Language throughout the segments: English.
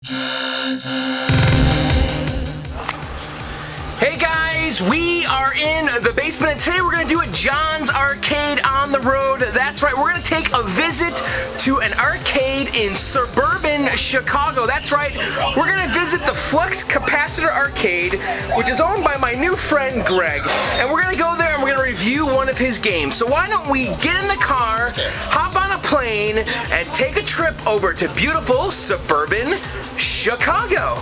Hey guys, we are in the basement and today we're going to do a John's Arcade on the road. That's right, we're going to take a visit to an arcade in Suburban Chicago. That's right, we're going to visit the Flux Capacitor Arcade, which is owned by my new friend Greg. And we're going to go there and we're going to review one of his games. So why don't we get in the car, hop on a plane, and take a trip over to beautiful Suburban Chicago.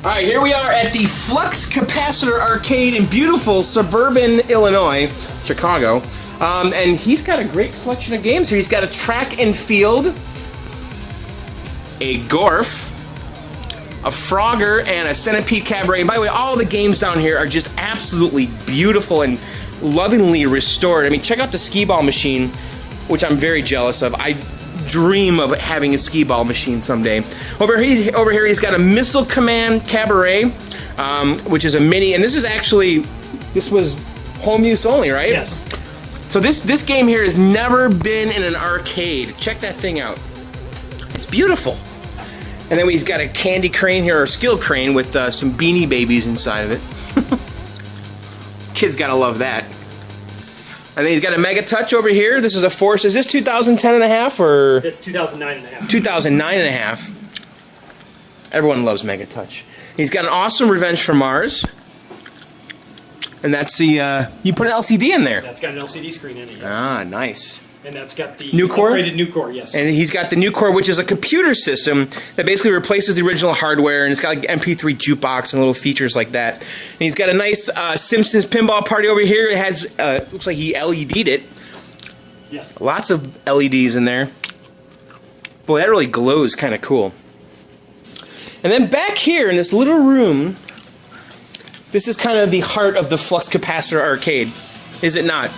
Alright, here we are at the Flux Capacitor Arcade in beautiful suburban Illinois, Chicago. And he's got a great selection of games here. He's got a track and field, a Gorf, a Frogger, and a Centipede Cabaret. And by the way, all the games down here are just absolutely beautiful and lovingly restored. I mean, check out the skee ball machine, which I'm very jealous of. I dream of having a skee ball machine someday. Over here he's got a Missile Command Cabaret, which is a mini, and this was home use only, right? Yes. So this game here has never been in an arcade. Check that thing out. It's beautiful. And then he's got a candy crane here, or skill crane, with some Beanie Babies inside of it. Kids gotta love that. And then he's got a Mega Touch over here. This is a Force. Is this 2010 and a half or? It's 2009 and a half. 2009 and a half. Everyone loves Mega Touch. He's got an awesome Revenge from Mars. And that's the, you put an LCD in there. That's got an LCD screen in it. Yeah. Ah, nice. And that's got the new core? upgraded new core, yes. And he's got the new core, which is a computer system that basically replaces the original hardware, and it's got like MP3 jukebox and little features like that. And he's got a nice Simpsons pinball party over here. It has, looks like he LED'd it. Yes. Lots of LEDs in there. Boy, that really glows kind of cool. And then back here in this little room, this is kind of the heart of the Flux Capacitor Arcade, is it not?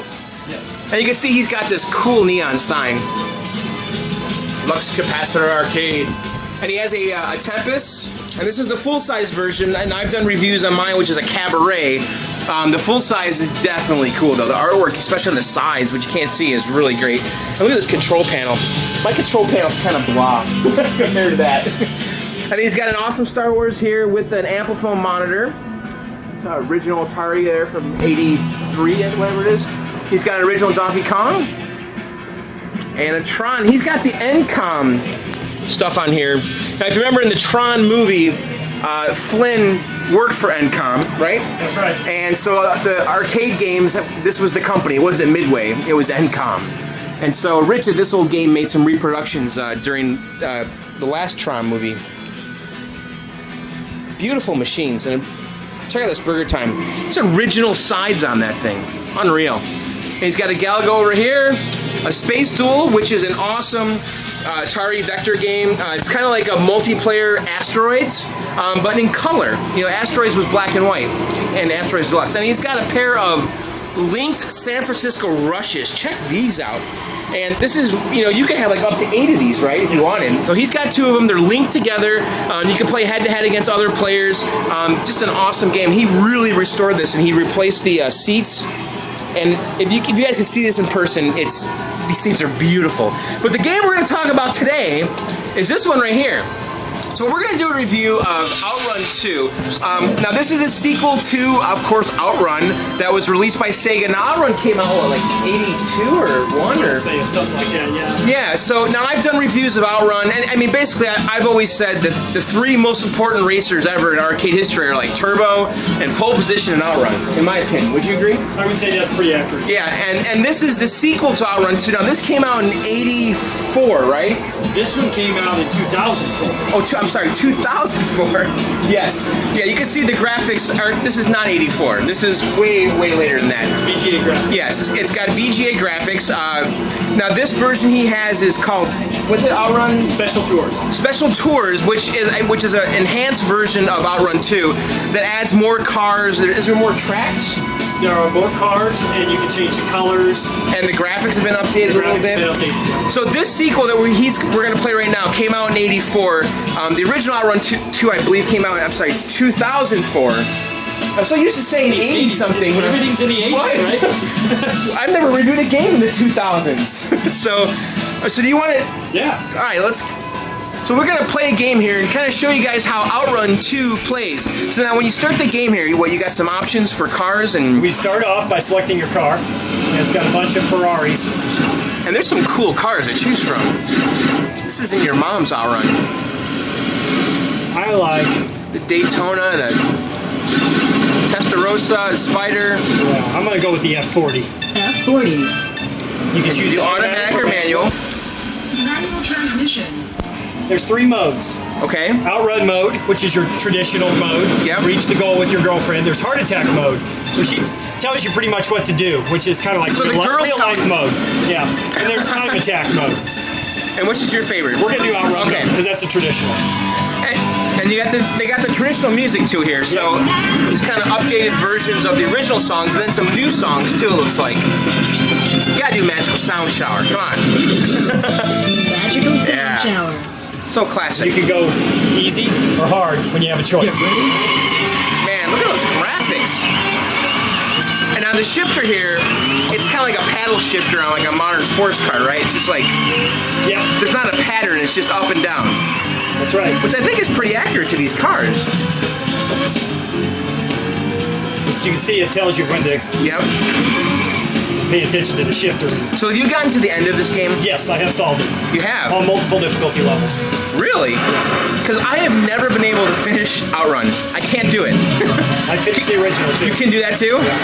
Yes. And you can see he's got this cool neon sign. Flux Capacitor Arcade. And he has a Tempest. And this is the full-size version. And I've done reviews on mine, which is a Cabaret. The full-size is definitely cool, though. The artwork, especially on the sides, which you can't see, is really great. And look at this control panel. My control panel's kind of blah compared to that. And he's got an awesome Star Wars here with an Amplifone monitor. It's an original Atari there from 83, whatever it is. He's got an original Donkey Kong and a Tron. He's got the Encom stuff on here. Now, if you remember in the Tron movie, Flynn worked for Encom, right? That's right. And so the arcade games, this was the company. It wasn't Midway. It was Encom. And so Richard, this old game, made some reproductions during the last Tron movie. Beautiful machines. And check out this Burger Time. It's original sides on that thing. Unreal. And he's got a Galaga over here, a Space Duel, which is an awesome Atari vector game. It's kind of like a multiplayer Asteroids, but in color. You know, Asteroids was black and white, and Asteroids Deluxe. And he's got a pair of linked San Francisco Rushes. Check these out. And this is, you know, you can have like up to 8 of these, right, if you wanted. So he's got 2 of them. They're linked together. You can play head-to-head against other players. Just an awesome game. He really restored this, and he replaced the seats. And if you guys can see this in person, these things are beautiful. But the game we're going to talk about today is this one right here. So we're going to do a review of OutRun 2. Now this is a sequel to, of course, OutRun that was released by Sega. Now OutRun came out, what, like 82 or 1? Or something like that, yeah. Yeah, so now I've done reviews of OutRun, and I mean, basically, I've always said that the 3 most important racers ever in arcade history are like Turbo and Pole Position and OutRun, in my opinion. Would you agree? I would say that's pretty accurate. Yeah, and this is the sequel to OutRun 2. Now this came out in 84, right? This one came out in 2004. Oh, I'm sorry, 2004. Yes. Yeah, you can see the graphics are, this is not 84. This is way, way later than that. VGA graphics. Yes, it's got VGA graphics. Now this version he has is called, what's it, OutRun? Special Tours. Special Tours, which is an enhanced version of OutRun 2 that adds more cars. Is there more tracks? There are more cars, and you can change the colors. And the graphics have been updated a little bit. So this sequel that we're going to play right now came out in '84. The original OutRun 2, I believe, came out in 2004. I'm so used to saying 80 something. Everything's in the 80s, right? I've never reviewed a game in the 2000s. so do you want to? Yeah. All right, So we're gonna play a game here and kind of show you guys how OutRun 2 plays. So now when you start the game here, you got some options for cars and... We start off by selecting your car. And it's got a bunch of Ferraris. And there's some cool cars to choose from. This isn't your mom's OutRun. I like... The Daytona, the Testarossa, the Spider. Yeah, I'm gonna go with the F40. F40. You can choose the automatic or manual. Manual transmission. There's 3 modes. Okay. OutRun mode, which is your traditional mode. Yep. Reach the goal with your girlfriend. There's heart attack mode, where she tells you pretty much what to do, which is kind of like So real the life mode. Yeah. And there's time attack mode. And which is your favorite? We're gonna do OutRun because that's the traditional. And they got the traditional music too here, so these kind of updated versions of the original songs, and then some new songs too. It looks like. You gotta do Magical Sound Shower. Come on. Magical Sound Shower. So classic. You can go easy or hard when you have a choice. Man, look at those graphics. And on the shifter here, it's kind of like a paddle shifter on like a modern sports car, right? It's just like, there's not a pattern, it's just up and down. That's right. Which I think is pretty accurate to these cars. You can see it tells you when to pay attention to the shifter. So have you gotten to the end of this game? Yes, I have solved it. You have? On multiple difficulty levels. Really? Yes. Because I have never been able to finish OutRun. I can't do it. I finished the original too. You can do that too? Yeah.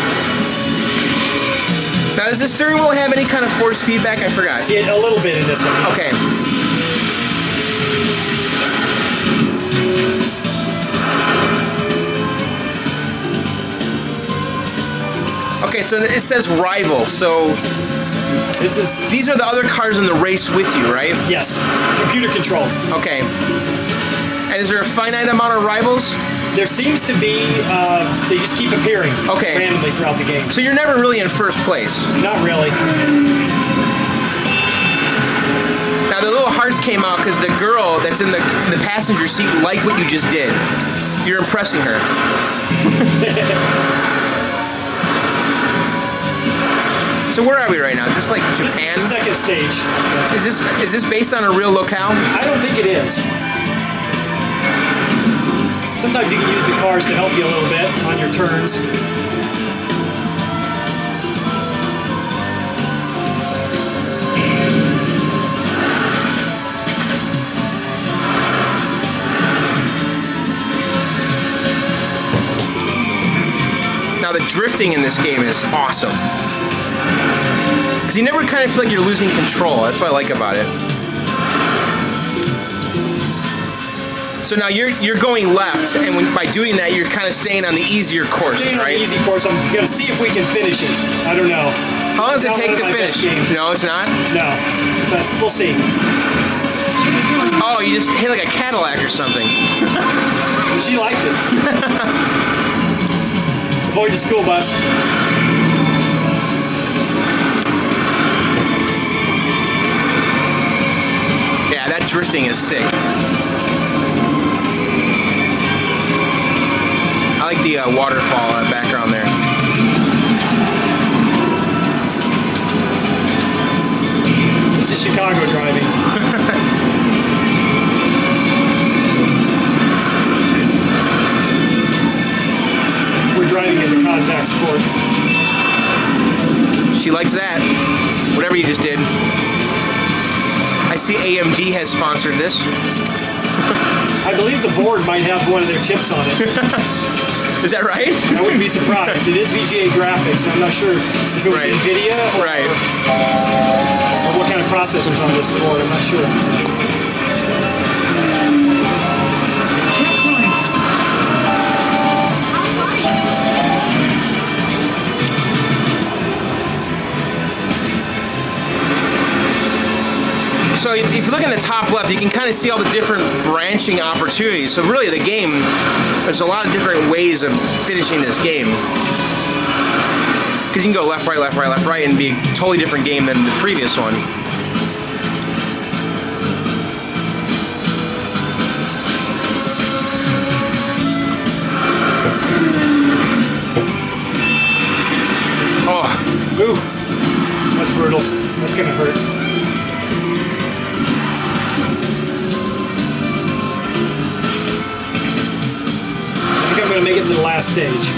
Now, does the steering wheel have any kind of force feedback? I forgot. A little bit in this one. Yes. Okay. Okay, so it says rival. So these are the other cars in the race with you, right? Yes. Computer controlled. Okay. And is there a finite amount of rivals? There seems to be. They just keep appearing randomly throughout the game. So you're never really in first place? Not really. Now the little hearts came out because the girl that's in the passenger seat liked what you just did. You're impressing her. So where are we right now? Is this like Japan? This is the second stage. Is this based on a real locale? I don't think it is. Sometimes you can use the cars to help you a little bit on your turns. Now the drifting in this game is awesome. Because you never kind of feel like you're losing control. That's what I like about it. So now you're going left, and by doing that, you're kind of staying on the easier course, Staying right? on the easy course. I'm going to see if we can finish it. I don't know. How long does it take to finish? No, it's not? No, but we'll see. Oh, you just hit like a Cadillac or something. She liked it. Avoid the school bus. Yeah, that drifting is sick. I like the waterfall background there. This is Chicago driving. We're driving as a contact sport. She likes that. Whatever you just did. I see AMD has sponsored this. I believe the board might have one of their chips on it. Is that right? I wouldn't be surprised. It is VGA graphics. I'm not sure if it was NVIDIA or what kind of processors on this board. I'm not sure. So if you look in the top left, you can kind of see all the different branching opportunities. So really the game, there's a lot of different ways of finishing this game. Because you can go left, right, left, right, left, right, and be a totally different game than the previous one. Oh. Ooh. That's brutal. That's gonna hurt. I think I'm gonna make it to the last stage.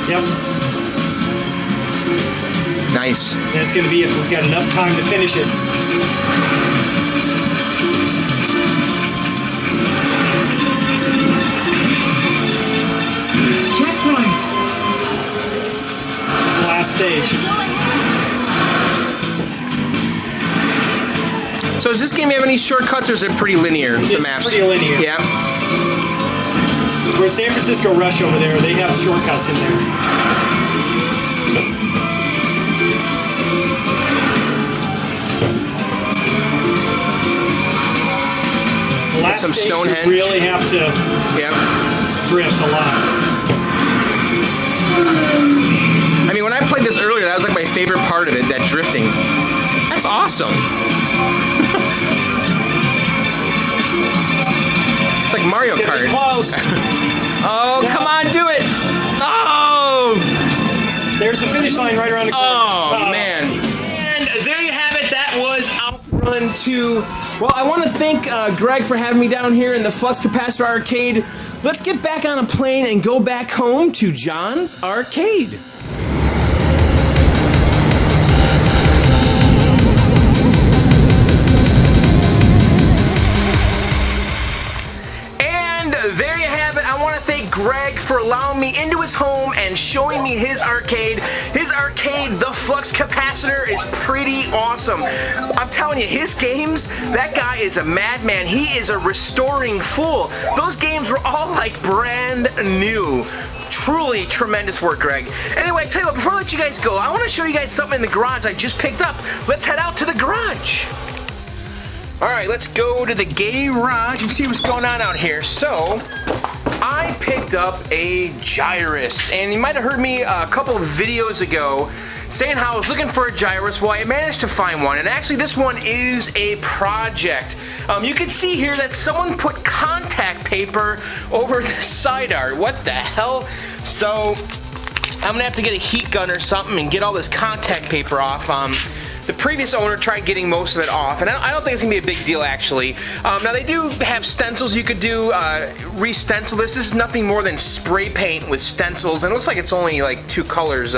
Yep. Nice. And it's gonna be if we've got enough time to finish it. Checkpoint. This is the last stage. So does this game have any shortcuts, or is it pretty linear, the It's maps? pretty linear. Yeah. Where San Francisco Rush over there, they have shortcuts in there. The last Some stage, Stonehenge. you really have to Yep. drift a lot. I mean, when I played this earlier, that was like my favorite part of it, that drifting. That's awesome. It's like Mario It's gonna be Kart. close. Oh, Yeah. come on, do it! Oh! There's the finish line right around the corner. Oh, man. And there you have it. That was OutRun 2. Well, I want to thank Greg for having me down here in the Flux Capacitor Arcade. Let's get back on a plane and go back home to John's Arcade. And there you have it. I want to thank Greg for allowing me into his home and showing me his arcade. His arcade, the Flux Capacitor, is pretty awesome. I'm telling you, his games, that guy is a madman. He is a restoring fool. Those games were all like brand new. Truly tremendous work, Greg. Anyway, I tell you what, before I let you guys go, I want to show you guys something in the garage I just picked up. Let's head out to the garage. Alright, let's go to the garage and see what's going on out here. So, I picked up a Gyruss, and you might have heard me a couple of videos ago saying how I was looking for a Gyruss. Well, I managed to find one, and actually this one is a project. You can see here that someone put contact paper over the side art. What the hell? So, I'm gonna have to get a heat gun or something and get all this contact paper off. The previous owner tried getting most of it off, and I don't think it's gonna be a big deal actually. Now they do have stencils you could do, re-stencil this. This is nothing more than spray paint with stencils, and it looks like it's only like two colors,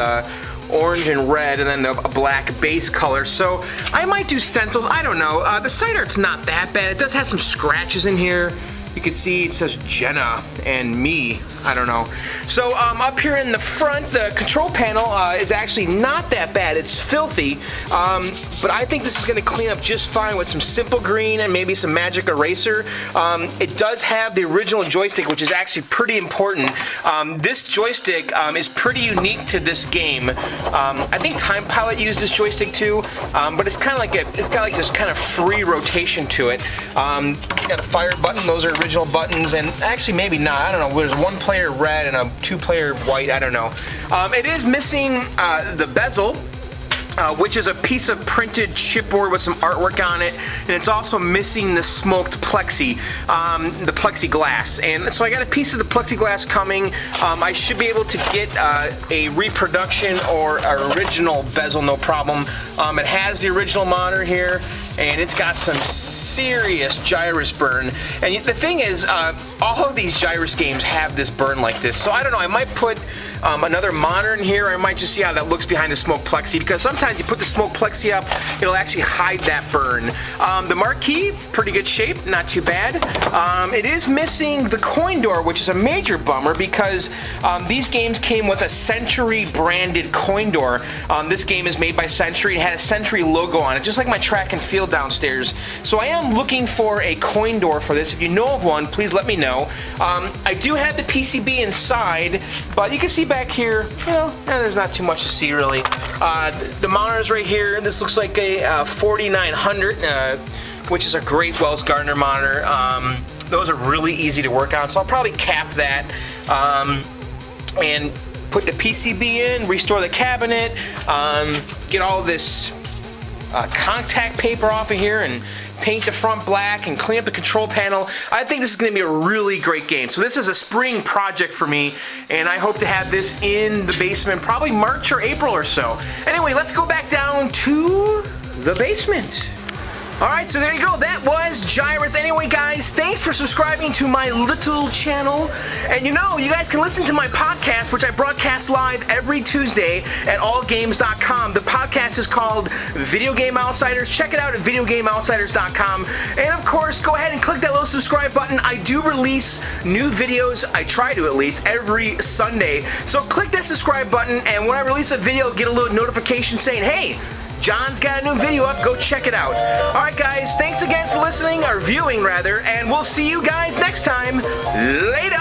orange and red, and then a black base color. So I might do stencils, I don't know. The side art's not that bad. It does have some scratches in here. You can see it says Jenna and me. I don't know. So up here in the front, the control panel is actually not that bad. It's filthy, but I think this is going to clean up just fine with some simple green and maybe some magic eraser. It does have the original joystick, which is actually pretty important. This joystick is pretty unique to this game. I think Time Pilot used this joystick too, but it's kind of like it's got like this kind of free rotation to it. Got a fire button. Those are original buttons, and actually maybe not. I don't know. There's one player red and a two-player white. I don't know. It is missing the bezel, which is a piece of printed chipboard with some artwork on it, and it's also missing the smoked the plexiglass. And so I got a piece of the plexiglass coming. I should be able to get a reproduction or an original bezel, no problem. It has the original monitor here, and it's got some serious Gyruss burn. And the thing is, all of these Gyruss games have this burn like this. So I don't know, I might put another monitor in here. I might just see how that looks behind the smoke plexi, because sometimes you put the smoke plexi up, it'll actually hide that burn. The marquee, pretty good shape, not too bad. It is missing the coin door, which is a major bummer, because these games came with a Century branded coin door. This game is made by Century. It had a Century logo on it, just like my track and field downstairs. So I am looking for a coin door for this. If you know of one, please let me know. I do have the PCB inside, but you can see back here, you know, there's not too much to see really. The monitor's right here. This looks like a 4900, which is a great Wells Gardner monitor. Those are really easy to work on, so I'll probably cap that. And put the PCB in, restore the cabinet, get all this contact paper off of here and paint the front black and clean up the control panel. I think this is going to be a really great game. So this is a spring project for me, and I hope to have this in the basement probably March or April or so. Anyway, let's go back down to the basement. Alright, so there you go. That was Gyruss. Anyway, guys, thanks for subscribing to my little channel. And you know, you guys can listen to my podcast, which I broadcast live every Tuesday at allgames.com. The podcast is called Video Game Outsiders. Check it out at videogameoutsiders.com. And of course, go ahead and click that little subscribe button. I do release new videos, I try to at least, every Sunday. So click that subscribe button, and when I release a video, get a little notification saying, hey, John's got a new video up, go check it out. Alright guys, thanks again for listening, or viewing rather, and we'll see you guys next time. Later!